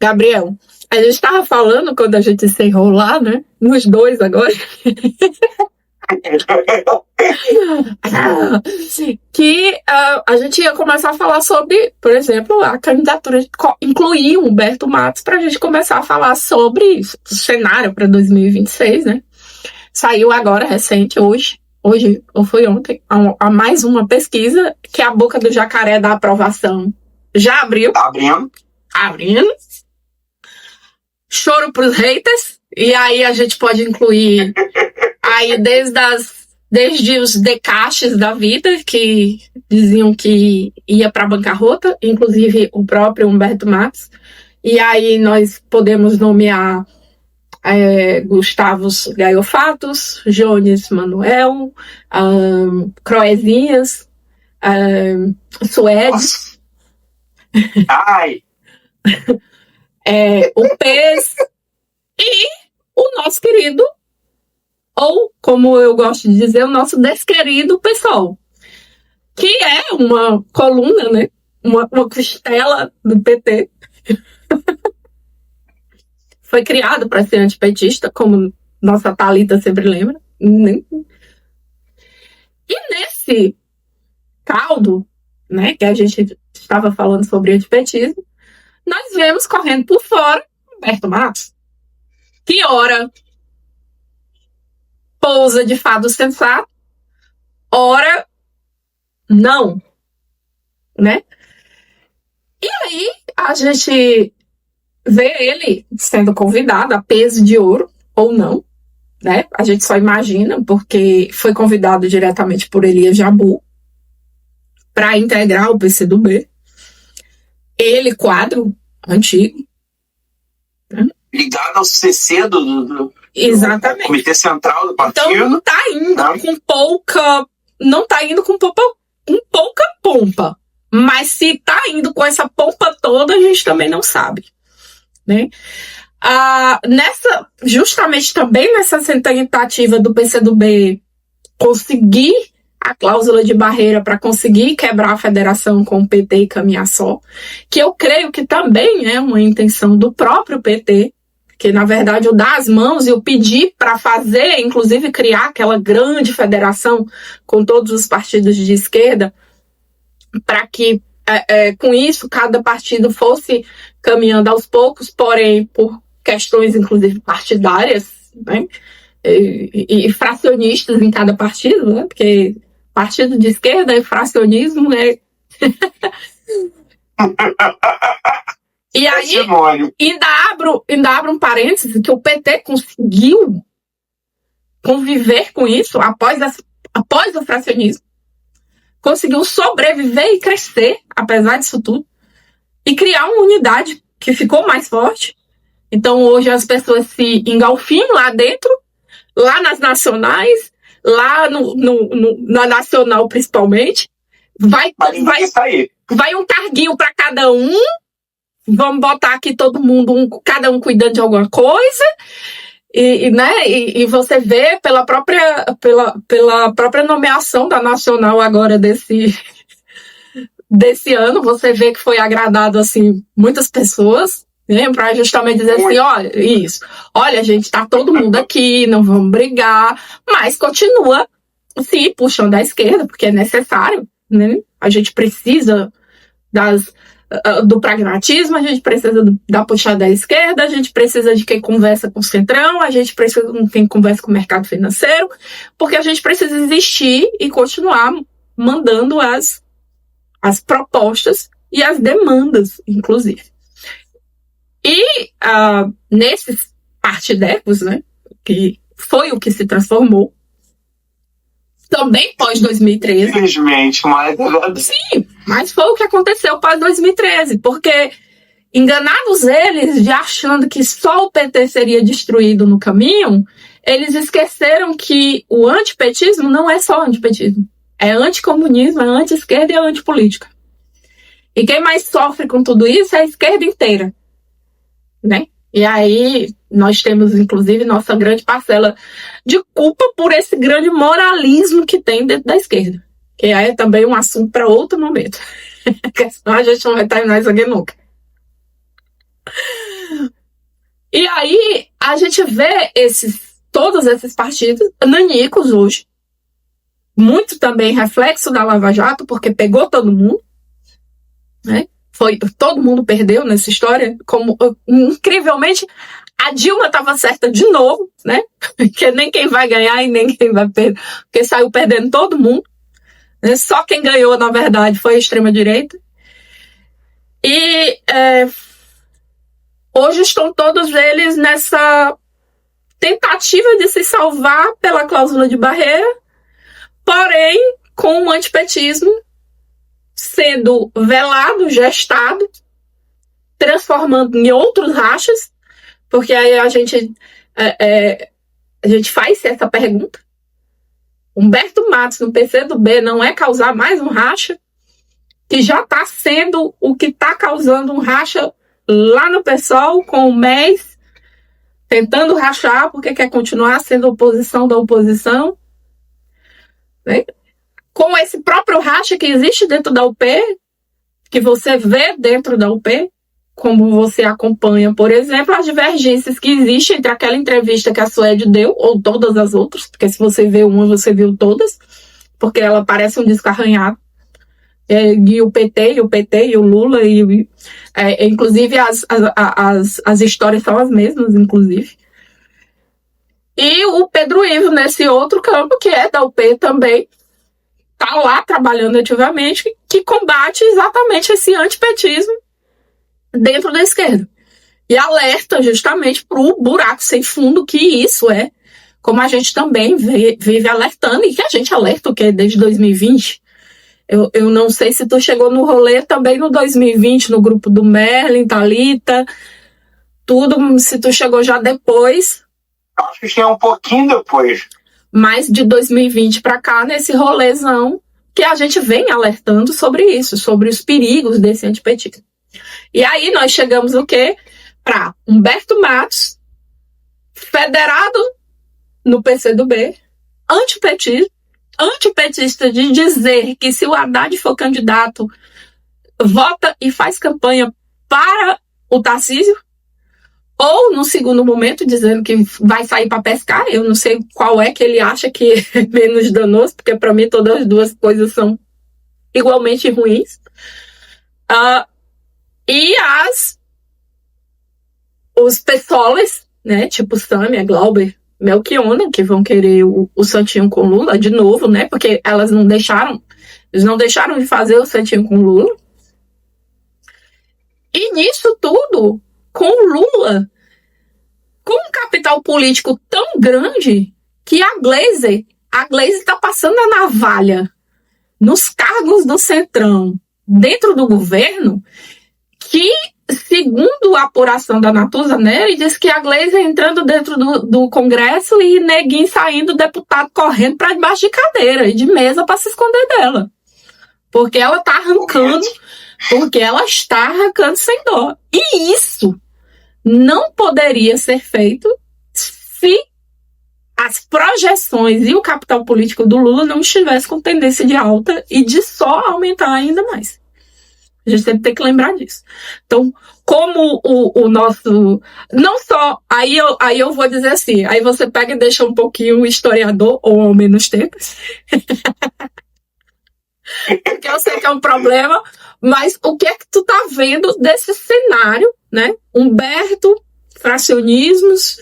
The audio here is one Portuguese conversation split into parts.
Gabriel, a gente estava falando quando a gente se enrolou lá, né? Nos dois agora. Que a gente ia começar a falar sobre, por exemplo, a candidatura de incluir o Humberto Matos para a gente começar a falar sobre o cenário para 2026, né? Saiu agora, recente, hoje ou foi ontem, a mais uma pesquisa que a boca do jacaré da aprovação já abriu. Abrindo. Choro pros haters. E aí a gente pode incluir aí desde os decaches da vida, que diziam que ia para a bancarrota, inclusive o próprio Humberto Matos. E aí nós podemos nomear Gustavo Gaiofatos, Jones Manuel, Croezinhas, Suede. Ai! O PES e o nosso querido, ou como eu gosto de dizer, o nosso desquerido PSOL, que é uma coluna, né? Uma costela do PT. Foi criado para ser antipetista, como nossa Thalita sempre lembra. E nesse caldo, né, que a gente estava falando sobre antipetismo, nós vemos correndo por fora Humberto Matos, que ora pousa de fado sensato, ora não, né? E aí a gente vê ele sendo convidado a peso de ouro, ou não, né? A gente só imagina, porque foi convidado diretamente por Elias Jabbour para integrar o PCdoB. Ele, quadro antigo. Né? Ligado ao CC do exatamente. Comitê Central do partido. Então não tá indo com pouca... Não tá indo com pouca pompa. Mas se tá indo com essa pompa toda, a gente também não sabe. Né? Justamente também nessa tentativa do PCdoB conseguir a cláusula de barreira para conseguir quebrar a federação com o PT e caminhar só, que eu creio que também é uma intenção do próprio PT, que na verdade o dar as mãos e o pedir para fazer, inclusive criar aquela grande federação com todos os partidos de esquerda, para que com isso cada partido fosse caminhando aos poucos, porém por questões inclusive partidárias, né? E fracionistas em cada partido, né? Porque partido de esquerda e fracionismo, né? E aí ainda abro um parênteses que o PT conseguiu conviver com isso após o fracionismo. Conseguiu sobreviver e crescer, apesar disso tudo, e criar uma unidade que ficou mais forte. Então, hoje as pessoas se engalfinham lá dentro, lá nas nacionais, lá na nacional principalmente. Vai um carguinho para cada um. Vamos botar aqui todo mundo, cada um cuidando de alguma coisa. Né? E você vê pela própria nomeação da nacional agora desse ano, você vê que foi agradado assim muitas pessoas, né? Para justamente dizer assim, olha gente, tá todo mundo aqui, não vamos brigar, mas continua se puxando à esquerda, porque é necessário, né? A gente precisa do pragmatismo, a gente precisa da puxada à esquerda, a gente precisa de quem conversa com o centrão, a gente precisa de quem conversa com o mercado financeiro, porque a gente precisa existir e continuar mandando as propostas e as demandas, inclusive. E nesses partidecos, né, que foi o que se transformou, também pós-2013. Infelizmente, mas... Sim, mas foi o que aconteceu pós-2013, porque enganados eles, de achando que só o PT seria destruído no caminho, eles esqueceram que o antipetismo não é só antipetismo. É anticomunismo, é anti-esquerda e é antipolítica. E quem mais sofre com tudo isso é a esquerda inteira, né? E aí nós temos, inclusive, nossa grande parcela de culpa por esse grande moralismo que tem dentro da esquerda. Que é também um assunto para outro momento. Porque senão a gente não vai terminar isso aqui nunca. E aí a gente vê todos esses partidos nanicos hoje. Muito também reflexo da Lava Jato, porque pegou todo mundo, né? Todo mundo perdeu nessa história. Como, incrivelmente, a Dilma estava certa de novo, né? Que nem quem vai ganhar e nem quem vai perder, porque saiu perdendo todo mundo. Né? Só quem ganhou, na verdade, foi a extrema-direita. E hoje estão todos eles nessa tentativa de se salvar pela cláusula de barreira, porém com o antipetismo sendo velado, gestado, transformando em outros rachas, porque aí a gente faz essa pergunta. Humberto Matos no PCdoB não é causar mais um racha, que já está sendo o que está causando um racha lá no PSOL, com o MES, tentando rachar, porque quer continuar sendo oposição da oposição. Né? Com esse próprio racha que existe dentro da UP, que você vê dentro da UP, como você acompanha, por exemplo, as divergências que existem entre aquela entrevista que a Suede deu, ou todas as outras, porque se você vê uma, você viu todas, porque ela parece um disco arranhado. E o PT, e o Lula, inclusive as histórias são as mesmas, inclusive. E o Pedro Ivo, nesse outro campo, que é da UP também, está lá trabalhando ativamente, que combate exatamente esse antipetismo dentro da esquerda. E alerta justamente para o buraco sem fundo que isso é, como a gente também vive alertando, e que a gente alerta o quê? Desde 2020. Eu não sei se tu chegou no rolê também no 2020, no grupo do Merlin, Thalita, tudo, se tu chegou já depois. Acho que é um pouquinho depois. Mas de 2020 para cá, nesse rolezão, que a gente vem alertando sobre isso, sobre os perigos desse antipetismo. E aí nós chegamos o quê? Para Humberto Matos, federado no PCdoB, antipetista de dizer que se o Haddad for candidato, vota e faz campanha para o Tarcísio, ou no segundo momento dizendo que vai sair para pescar. Eu não sei qual é que ele acha que é menos danoso, porque para mim todas as duas coisas são igualmente ruins. E os pessoas, né, tipo Sâmia, Glauber, Melchiona, que vão querer o santinho com Lula de novo, né? Porque eles não deixaram de fazer o santinho com Lula. E nisso tudo, com Lula, com um capital político tão grande que a Glaze está passando a navalha nos cargos do Centrão dentro do governo, que, segundo a apuração da Natuza Neri, diz que a Glaze entrando dentro do Congresso e Neguinho saindo, deputado correndo para debaixo de cadeira e de mesa para se esconder dela. Porque ela está arrancando sem dó. E isso não poderia ser feito se as projeções e o capital político do Lula não estivessem com tendência de alta e de só aumentar ainda mais. A gente sempre tem que lembrar disso. Então, como o nosso... Não só... Aí eu vou dizer assim, aí você pega e deixa um pouquinho o historiador, ou ao menos tempo. Porque eu sei que é um problema, mas o que é que tu tá vendo desse cenário, né? Humberto, fracionismos,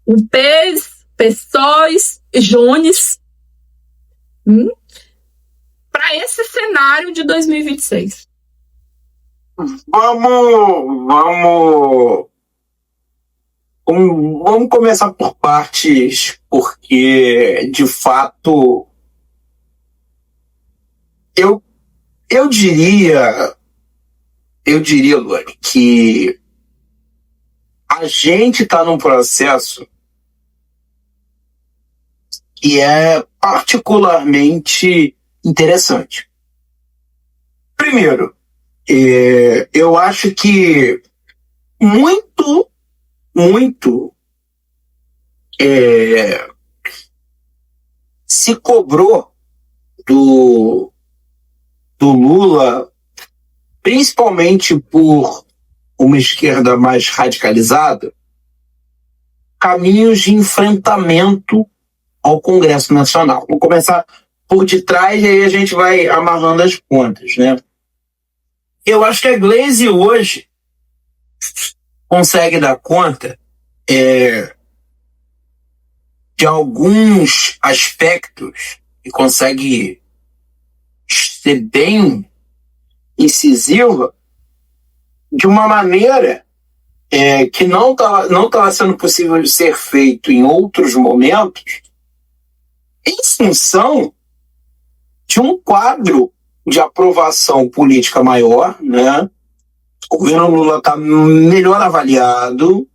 UPs, PSOEs, Jones, para esse cenário de 2026. Vamos começar por partes, porque, de fato, eu diria, Luane, que a gente está num processo que é particularmente interessante. Primeiro, eu acho que muito se cobrou do Lula, principalmente por uma esquerda mais radicalizada, caminhos de enfrentamento ao Congresso Nacional. Vou começar por detrás e aí a gente vai amarrando as pontas, né? Eu acho que a Glaze hoje consegue dar conta de alguns aspectos e consegue ser bem incisiva de uma maneira que não estava sendo possível de ser feito em outros momentos, em função de um quadro de aprovação política maior, né? O governo Lula está melhor avaliado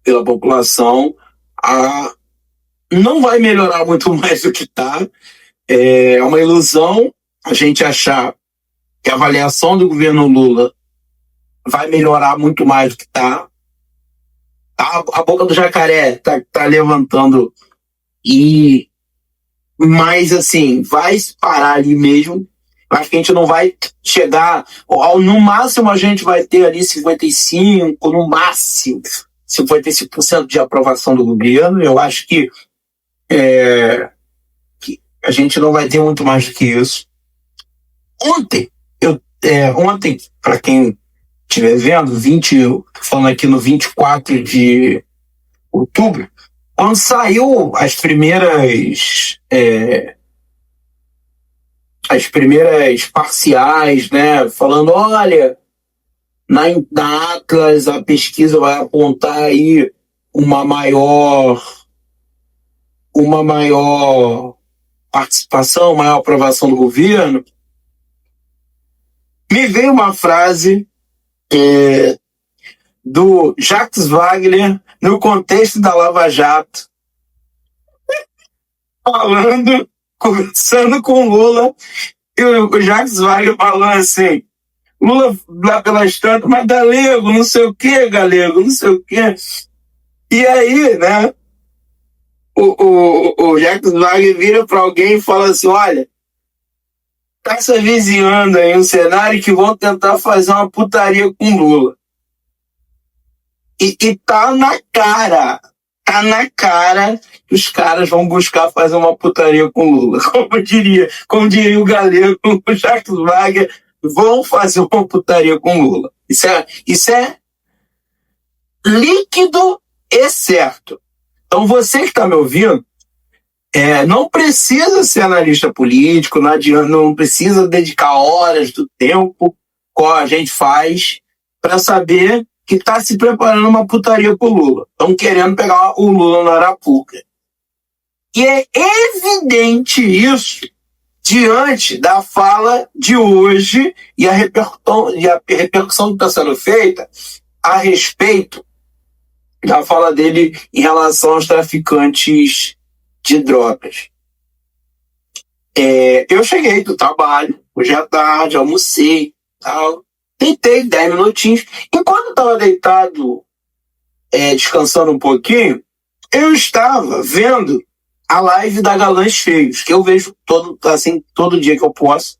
pela população, não vai melhorar muito mais do que está. É uma ilusão a gente achar que a avaliação do governo Lula vai melhorar muito mais do que está. A boca do jacaré tá levantando, mas assim, vai parar ali mesmo. Acho que a gente não vai chegar, no máximo a gente vai ter ali 55%, no máximo 55% de aprovação do governo. Eu acho que a gente não vai ter muito mais do que isso. Ontem, para quem estiver vendo, falando aqui no 24 de outubro, quando saiu as primeiras parciais, né, falando, olha, na Atlas a pesquisa vai apontar aí uma maior participação, maior aprovação do governo, me veio uma frase do Jacques Wagner no contexto da Lava Jato, conversando com Lula, e o Jacques Wagner falando assim, Lula lá pelas tantas, mas galego, não sei o quê, galego, não sei o quê. E aí, né, o Jacques Wagner vira para alguém e fala assim, olha, tá se avizinhando aí um cenário que vão tentar fazer uma putaria com Lula. E tá na cara que os caras vão buscar fazer uma putaria com Lula. Como diria o galego, o Jacques Wagner, vão fazer uma putaria com Lula. Isso é líquido e certo. Então você que está me ouvindo, não precisa ser analista político, não precisa dedicar horas do tempo, como a gente faz, para saber que está se preparando uma putaria com o Lula. Estão querendo pegar o Lula na Arapuca. E é evidente isso diante da fala de hoje e a repercussão que está sendo feita a respeito da fala dele em relação aos traficantes de drogas. Eu cheguei do trabalho, hoje à tarde, almocei, tal, deitei 10 minutinhos. Enquanto eu estava deitado, descansando um pouquinho, eu estava vendo a live da Galãs Feios, que eu vejo todo dia que eu posso.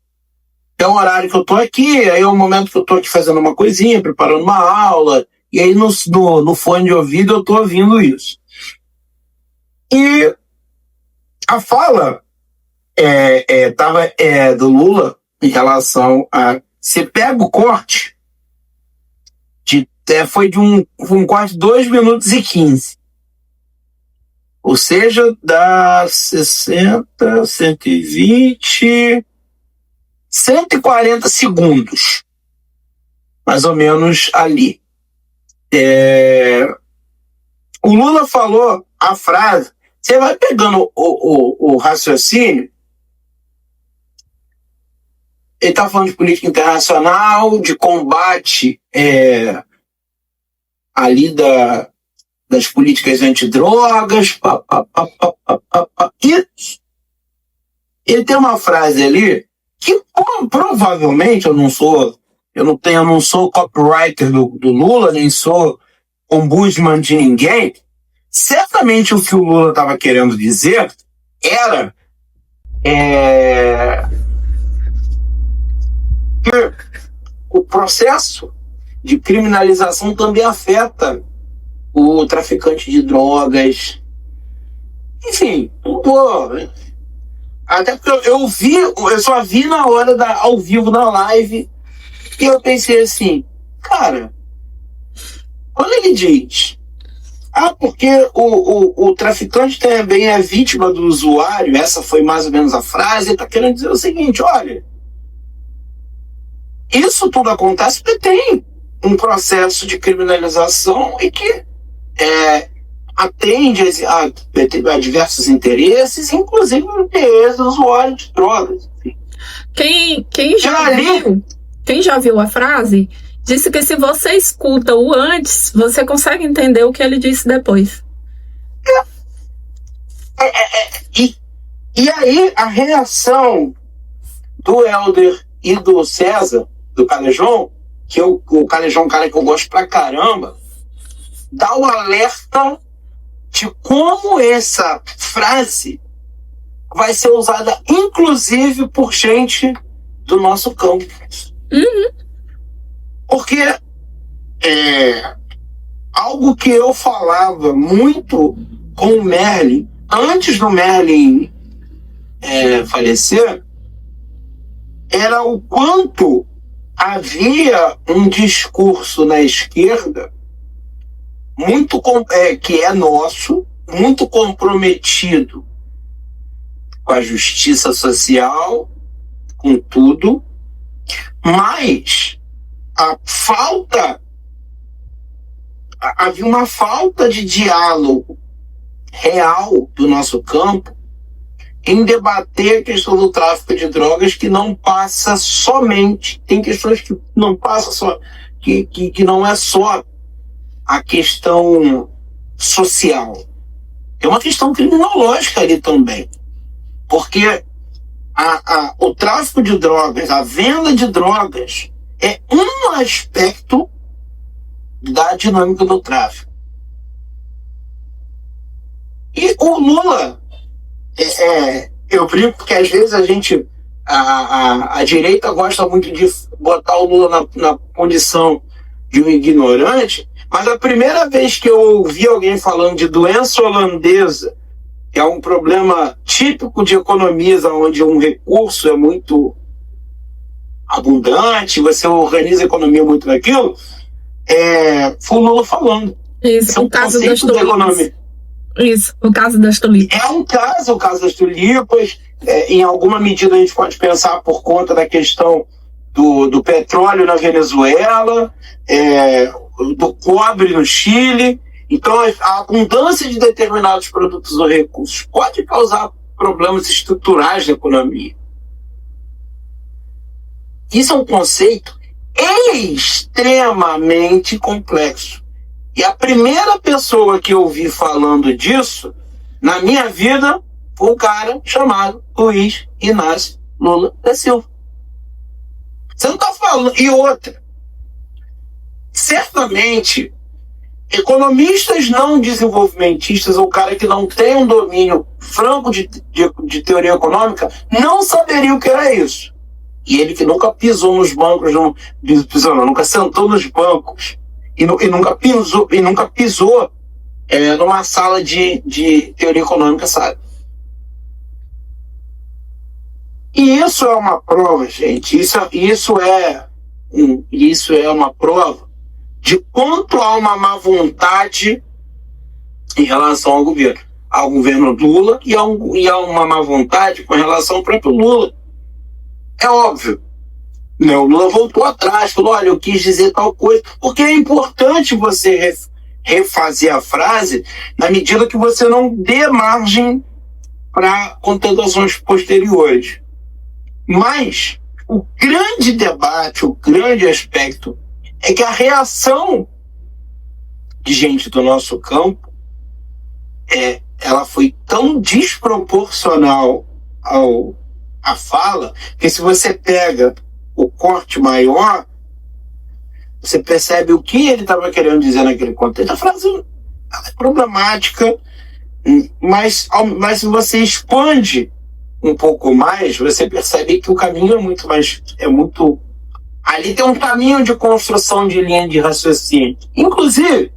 É um horário que eu tô aqui, aí é um momento que eu tô aqui fazendo uma coisinha, preparando uma aula, e aí no fone de ouvido eu tô ouvindo isso. E a fala do Lula em relação a... Você pega o corte, foi de um corte de 2 minutos e 15. Ou seja, dá 60, 120, 140 segundos. Mais ou menos ali. O Lula falou a frase, você vai pegando o raciocínio, ele está falando de política internacional, de combate ali das políticas antidrogas, e ele tem uma frase ali que provavelmente eu não sou copywriter do Lula, nem sou ombudsman de ninguém. Certamente o que o Lula estava querendo dizer era que o processo de criminalização também afeta o traficante de drogas. Enfim, pô. Até porque eu só vi na hora ao vivo na live, e eu pensei assim, cara, quando ele diz, porque o traficante também é vítima do usuário, essa foi mais ou menos a frase, ele tá querendo dizer o seguinte, olha, isso tudo acontece porque tem um processo de criminalização e que atende a diversos interesses, inclusive o interesse do usuário de drogas. Quem já viu a frase, disse que se você escuta o antes, você consegue entender o que ele disse depois. E aí a reação do Helder e do César, do Calejão, que o Calejão é um cara que eu gosto pra caramba, dá o alerta de como essa frase vai ser usada, inclusive, por gente do nosso campo. Uhum. Porque algo que eu falava muito com o Merlin, antes do Merlin falecer, era o quanto havia um discurso na esquerda muito que é nosso, muito comprometido com a justiça social, com tudo, mas havia uma falta de diálogo real do nosso campo em debater a questão do tráfico de drogas, que não passa somente, tem questões que não passam só, que não é só a questão social. É uma questão criminológica ali também. Porque o tráfico de drogas, a venda de drogas, é um aspecto da dinâmica do tráfico. E o Lula, eu brinco porque às vezes a direita gosta muito de botar o Lula na condição de um ignorante, mas a primeira vez que eu ouvi alguém falando de doença holandesa, que é um problema típico de economias onde um recurso é muito abundante, você organiza a economia muito naquilo, foi o Lula falando. Isso, o caso das tulipas. Isso, o caso das tulipas. O caso das tulipas, em alguma medida a gente pode pensar por conta da questão do petróleo na Venezuela, do cobre no Chile. Então, a abundância de determinados produtos ou recursos pode causar problemas estruturais na economia. Isso é um conceito extremamente complexo. E a primeira pessoa que eu vi falando disso, na minha vida, foi um cara chamado Luiz Inácio Lula da Silva. Você não está falando... E outra, certamente, economistas não desenvolvimentistas, ou cara que não tem um domínio franco de teoria econômica, não saberiam o que era isso. E ele que nunca pisou nos bancos, nunca sentou nos bancos, e nunca pisou numa sala de teoria econômica, sabe? E isso é uma prova, gente. Isso é uma prova de quanto há uma má vontade em relação ao governo Lula, e há uma má vontade com relação ao próprio Lula. É óbvio. O Lula voltou atrás, falou, olha, eu quis dizer tal coisa, porque é importante você refazer a frase na medida que você não dê margem para contestações posteriores. Mas o grande debate, o grande aspecto é que a reação de gente do nosso campo ela foi tão desproporcional à fala, que se você pega o corte maior, você percebe o que ele estava querendo dizer naquele contexto. A frase é problemática, mas se você expande um pouco mais, você percebe que o caminho é muito... Ali tem um caminho de construção de linha de raciocínio. Inclusive,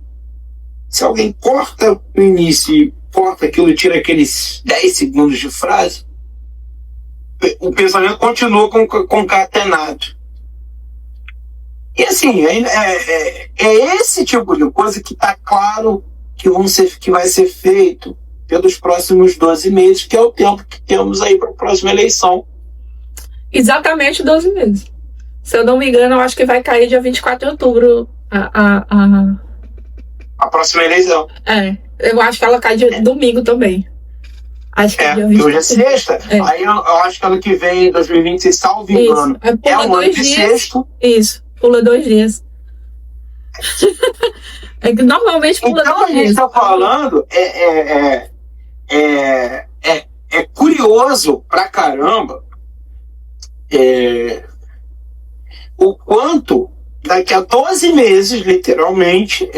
Se alguém corta no início e corta aquilo, tira aqueles 10 segundos de frase, o pensamento continua concatenado. E assim, é esse tipo de coisa que está claro que vai ser feito pelos próximos 12 meses, que é o tempo que temos aí para a próxima eleição. Exatamente 12 meses. Se eu não me engano, eu acho que vai cair dia 24 de outubro a próxima eleição. Eu acho que ela cai de domingo também. Acho que dia 24. Hoje é sexta. Aí eu acho que ano que vem, 2026, salvo engano. É um ano de sexto. Isso, pula 2 dias. É que normalmente pula 2 dias. Então a gente está falando é curioso pra caramba o quanto daqui a 12 meses, literalmente,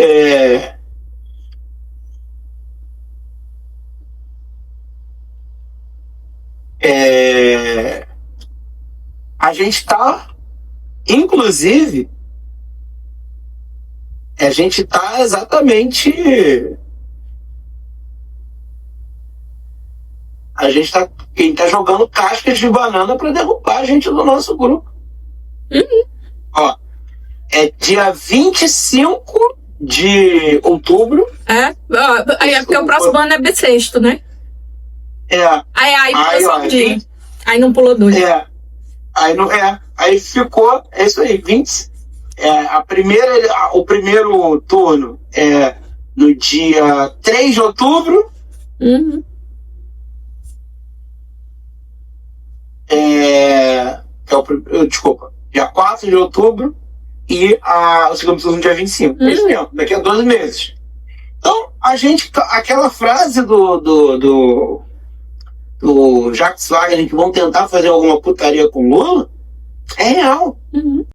a gente está, inclusive, a gente está exatamente. Quem está jogando cascas de banana para derrubar a gente do nosso grupo. Ó, é dia 25 de outubro. Aí porque o próximo ano é bissexto, né? Aí pulou um dia. Aí não pulou 2. Aí ficou, é isso aí, 20. O primeiro turno é no dia 3 de outubro. Desculpa, dia 4 de outubro e o segundo turno no dia 25. É isso mesmo, daqui a 12 meses. Então, aquela frase do Jacques Wagner, que vão tentar fazer alguma putaria com Lula, é real.